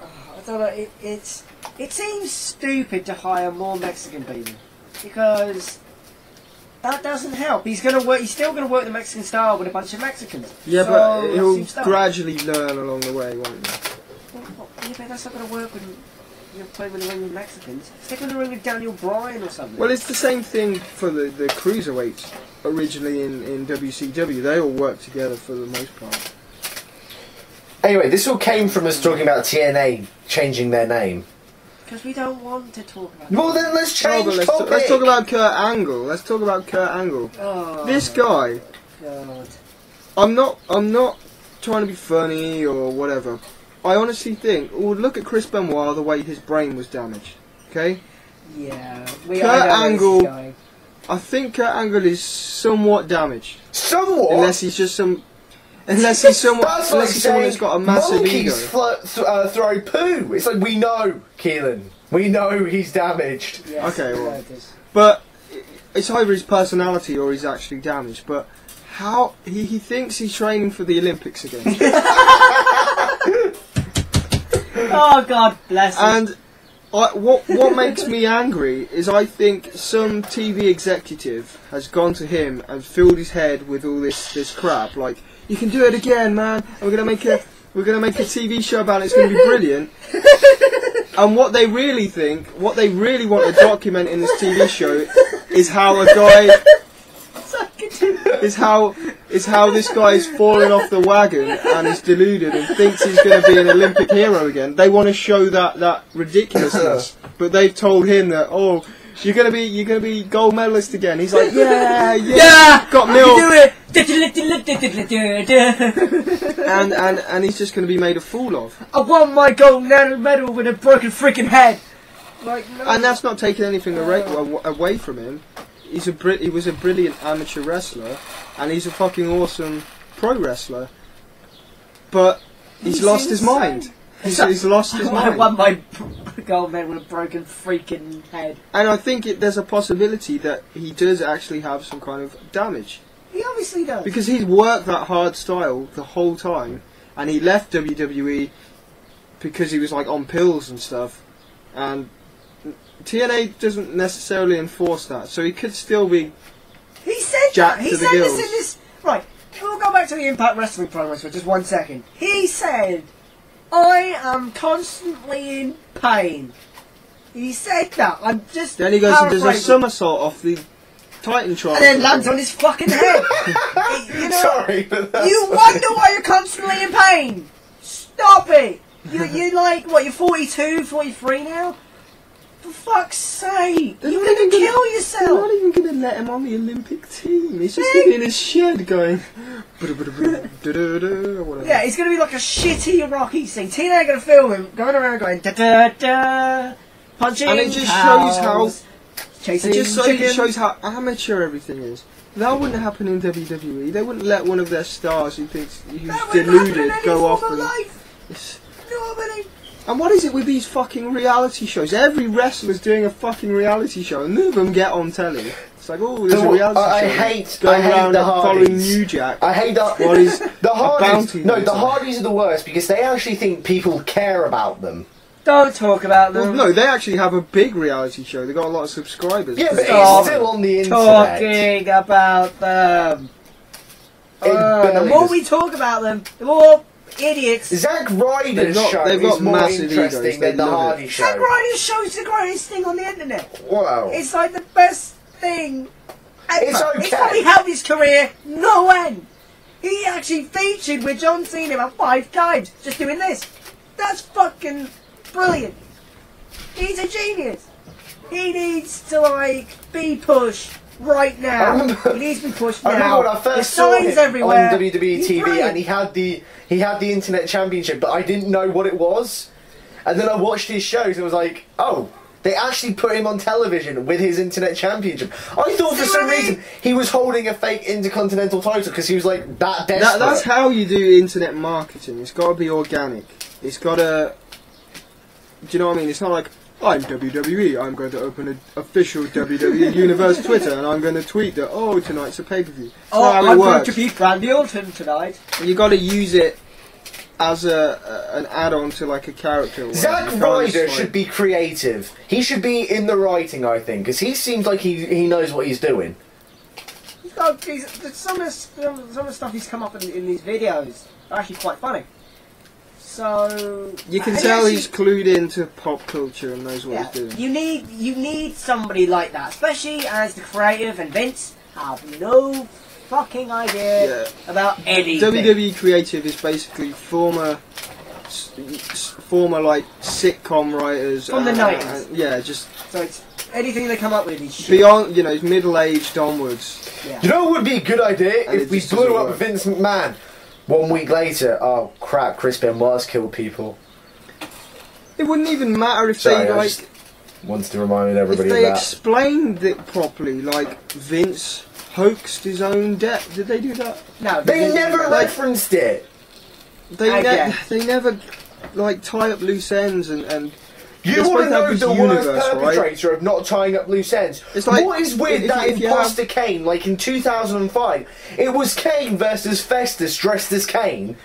I don't know. It seems stupid to hire more Mexican people because. That doesn't help. He's still gonna work the Mexican style with a bunch of Mexicans. Yeah, so but he'll gradually learn along the way, won't he? Yeah, but that's not gonna work when you're playing with the ring with Mexicans. Stick with the ring with Daniel Bryan or something. Well, it's the same thing for the cruiserweights originally in WCW. They all work together for the most part. Anyway, this all came from us talking about TNA changing their name. Because we don't want to talk about. Well, then let's change let's talk about Kurt Angle. Let's talk about Kurt Angle. Oh, this guy. God. I'm not trying to be funny or whatever. I honestly think. Well, look at Chris Benoit, the way his brain was damaged. Okay. Yeah. Kurt Angle. I think Kurt Angle is somewhat damaged. Somewhat. Unless he's someone who's got a massive ego. Throw poo. It's like, we know, Keelan. We know he's damaged. Yes, okay, well, but it's either his personality or he's actually damaged. But how he thinks he's training for the Olympics again. Oh, God bless him. And what makes me angry is I think some TV executive has gone to him and filled his head with all this crap. Like, you can do it again, man. And we're gonna make a TV show about it. It's gonna be brilliant. And what they really want to document in this TV show is how a guy is how this guy's fallen off the wagon and is deluded and thinks he's going to be an Olympic hero again. They want to show that ridiculousness, but they've told him that you're going to be gold medalist again. He's like, yeah, got milk. and he's just going to be made a fool of. I won my gold medal with a broken freaking head. Like, no. And that's not taking anything away from him. He was a brilliant amateur wrestler, and he's a fucking awesome pro wrestler. But he's lost his mind. He's lost his mind. I won my gold medal with a broken freaking head. And I think there's a possibility that he does actually have some kind of damage. He obviously does. Because he's worked that hard style the whole time, and he left WWE because he was like on pills and stuff, and TNA doesn't necessarily enforce that, so he could still be. He said jacked that. He to the said gills. this in this. Right. We'll go back to the Impact Wrestling programs for just 1 second. He said, "I am constantly in pain." He said that. I'm just. Then he goes and does a somersault off the Titantron, and then lands on his fucking head. You know, sorry, but that's you wonder why you're constantly in pain. Stop it. You like what? You're 42, 43 now. For fuck's sake! You're gonna kill yourself! They're not even gonna let him on the Olympic team. He's just gonna be in his shed going. Yeah, it's gonna be like a shitty Rocky scene. TNA are gonna film him going around going da da da, punching. And it just shows how. Chasing It just chicken. shows how amateur everything is. That wouldn't happen in WWE. They wouldn't let one of their stars who's deluded go off and. Nobody. And what is it with these fucking reality shows? Every wrestler's doing a fucking reality show, and none of them get on telly. It's like, oh, there's a reality show. I hate the following Hardys. New Jack. I hate that. While he's the Hardys. No, the Hardys are the worst because they actually think people care about them. Don't talk about them. Well, no, they actually have a big reality show. They've got a lot of subscribers. Yeah, but it's still on the internet. Talking about them. The more we talk about them, the more idiots. Zack Ryder's show is more interesting than the Hardy show. Zack Ryder's show is the greatest thing on the internet. Wow. It's like the best thing ever. It's okay. It's probably helped his career no end. He actually featured with John Cena about 5 times just doing this. That's fucking brilliant. He's a genius. He needs to be pushed right now. He needs to be pushed now. I remember when I first saw him everywhere. on WWE He's TV brilliant. and he had the Internet Championship, but I didn't know what it was. And then I watched his shows and was like, oh, They actually put him on television with his internet championship. I thought for some reason he was holding a fake intercontinental title because he was like that desperate. That's how you do internet marketing. It's got to be organic. It's got to. Do you know what I mean? It's not like, I'm WWE, I'm going to open an official WWE Universe Twitter and I'm going to tweet that, oh, tonight's a pay-per-view. I'm going to beat Randy Orton tonight. You got to use it as an add-on to like a character. Zack Ryder should be creative. He should be in the writing, I think, because he seems like he knows what he's doing. Some of the stuff he's come up in these videos are actually quite funny. So you can tell he's clued into pop culture and knows what he's doing. You need somebody like that, especially as the creative and Vince have no fucking idea about anything. WWE creative is basically former like sitcom writers from the 90s. Yeah, just so it's anything they come up with is shit. Beyond, middle-aged onwards. Yeah. You know what would be a good idea if we blew up Vince McMahon? 1 week later, oh crap, Chris Benoit's killed people. It wouldn't even matter if Sorry, they just wanted to remind everybody if of they that. explained it properly, like Vince hoaxed his own death. Did they do that? No, they never referenced it. They never like tie up loose ends and you want to know the worst perpetrator of not tying up loose ends? It's like, what is with that imposter Kane? Like in 2005, it was Kane versus Festus dressed as Kane.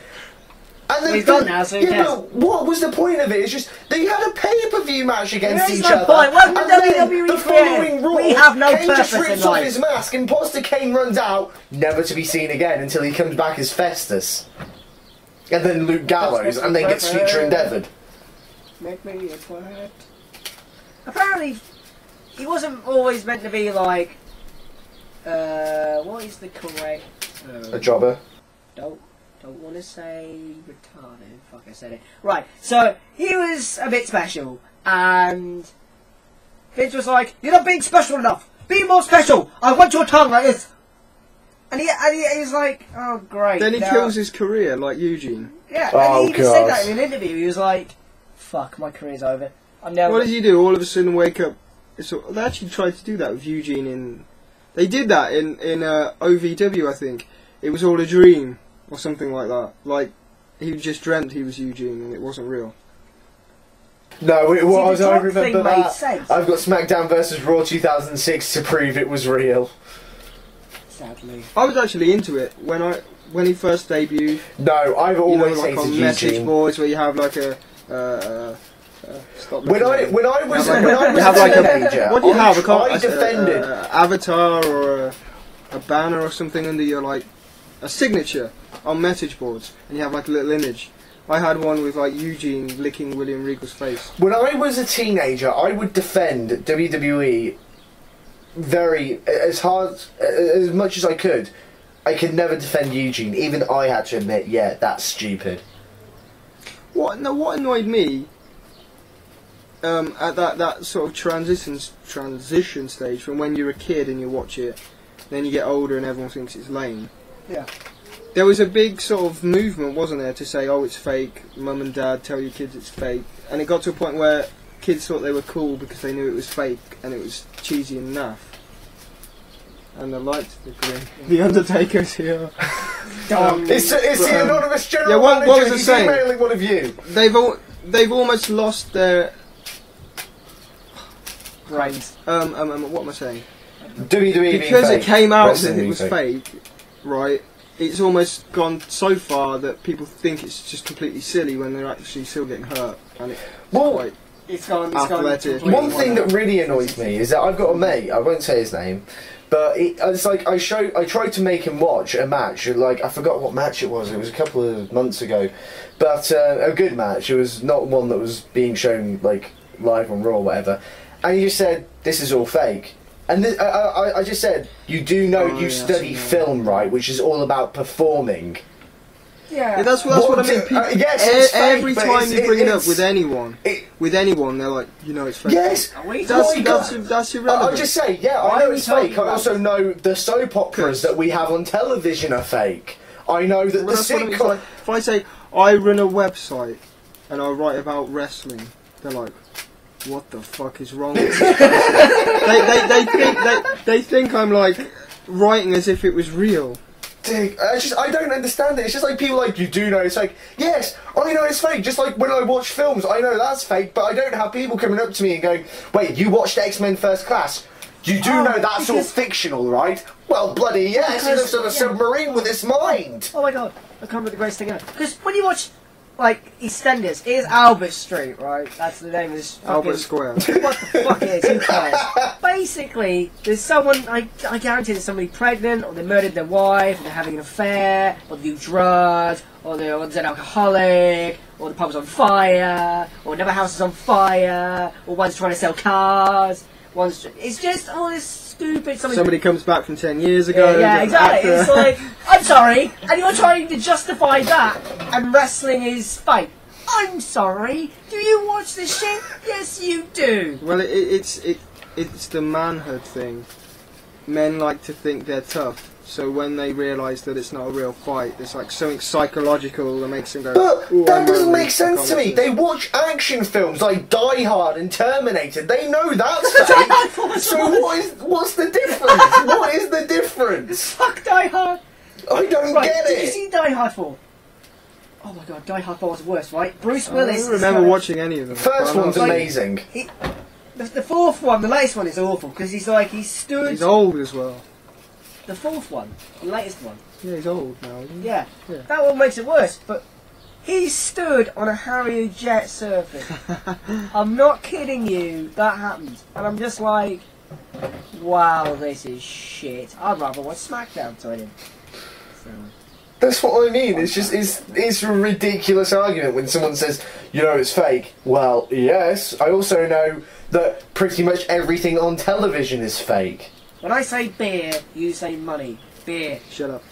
And then he's gone now, so but what was the point of it? It's just they had a pay-per-view match against each other. Point. Well, and then the following Raw, we have no Kane just purpose rips in off life. his mask. Imposter Kane runs out, never to be seen again until he comes back as Festus. And then Luke Gallows, and then gets future endeavoured. Make me a quiet. Apparently, he wasn't always meant to be like. What is the correct? A jobber. Don't want to say retarded. Fuck, I said it. Right. So he was a bit special, and Vince was like, "You're not being special enough. Be more special. I want your tongue like this." And he's like, "Oh great." Then he kills his career like Eugene. Yeah. And he even said that in an interview. He was like, "Fuck, my career's over. I'm never." What did you do? All of a sudden wake up. So they actually tried to do that with Eugene They did that in OVW, I think. It was all a dream or something like that. Like he just dreamt he was Eugene and it wasn't real. No, it was. I remember that. Sense. I've got SmackDown vs Raw 2006 to prove it was real. Sadly, I was actually into it when he first debuted. No, I've always like hated on Eugene. message boards where you have like a. When I was you a have like teenager, what do you have? I defended avatar or a banner or something under your like a signature on message boards, and you have like a little image. I had one with like Eugene licking William Regal's face. When I was a teenager, I would defend WWE as much as I could. I could never defend Eugene. Even I had to admit, yeah, that's stupid. What annoyed me at that sort of transition stage from when you're a kid and you watch it, then you get older and everyone thinks it's lame. yeah. There was a big sort of movement, wasn't there, to say, oh, it's fake, mum and dad tell your kids it's fake. And it got to a point where kids thought they were cool because they knew it was fake and it was cheesy and naff. And the lights flickering. The Undertaker's here. It's the anonymous general what manager. was I He's saying? emailing one of you. They've almost lost their... Brains. what am I saying? WWE Because it came out that Wrestling it was fake, right? It's almost gone so far that people think it's just completely silly when they're actually still getting hurt, and it's quite athletic. One thing that really annoys me is that I've got a mate. I won't say his name, but it's like I tried to make him watch a match. Like I forgot what match it was. It was a couple of months ago, but a good match. It was not one that was being shown like live on Raw or whatever. And he just said, "This is all fake." And I just said, you do know you study film, right? Which is all about performing. Yeah, that's what I mean. Yes, every time you bring it up with anyone, they're like, you know, it's fake. Yes, that's irrelevant. I'll just say, yeah, I know it's fake. I also know the soap operas that we have on television are fake. I know that the sitcom... Like, if I say, I run a website and I write about wrestling, they're like, what the fuck is wrong with me? They think I'm like writing as if it was real. Dude, I don't understand it. It's just like people like, you do know. It's like, yes, I know it's fake. Just like when I watch films, I know that's fake, but I don't have people coming up to me and going, wait, you watched X-Men First Class? You do know that's all fictional, right? Well, bloody yes, he lives on a submarine with his mind. Oh my god, I can't remember the greatest thing ever. Because when you watch, like, EastEnders, it is Albert Street, right? That's the name of this fucking... Albert Square. What the fuck it is, who cares? Basically, there's someone, I guarantee there's somebody pregnant, or they murdered their wife, or they're having an affair, or they do drugs, or one's an alcoholic, or the pub's on fire, or another house is on fire, or one's trying to sell cars, it's just all this stupid something. Somebody comes back from 10 years ago. Yeah, exactly. It's like, I'm sorry, and you're trying to justify that, and wrestling is fake. I'm sorry. Do you watch this shit? Yes, you do. Well, it's the manhood thing. Men like to think they're tough, so when they realise that it's not a real fight, it's like something psychological that makes them go. But "Ooh, that I'm doesn't manly, make sense I to can't me. watch They this." watch action films like Die Hard and Terminator. They know that's fake. So what's the difference? What is the difference? Fuck Die Hard. I don't Right, get did you it. see Die Hard 4? Oh my god, Die Hard 4 was worse, right? Bruce I Willis. don't remember watching any of them. First but I one's know- amazing. The fourth one, the latest one, is awful because he stood. He's old as well. The fourth one, the latest one. Yeah, he's old now. Isn't he? Yeah, Yeah. that one makes it worse. But he stood on a Harrier jet surfing. I'm not kidding you. That happened, and I'm just like, wow, this is shit. I'd rather watch SmackDown, to him. So. That's what I mean. It's a ridiculous argument when someone says, you know, it's fake. Well, yes. I also know that pretty much everything on television is fake. When I say beer, you say money. Beer. Shut up.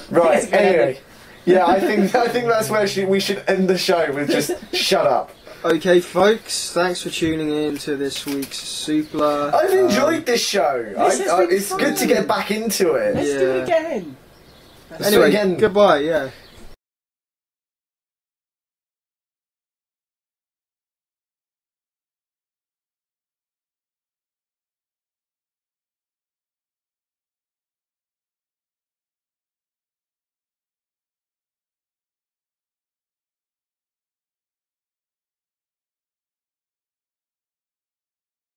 Right. Yes, go Anyway, ahead. yeah, I think that's where we should end the show with just shut up. Okay, folks, thanks for tuning in to this week's Suplah. I've enjoyed this show. This has been It's good to fun. get back into it. Let's do it Yeah. again. Let's do it Anyway, again. goodbye, yeah.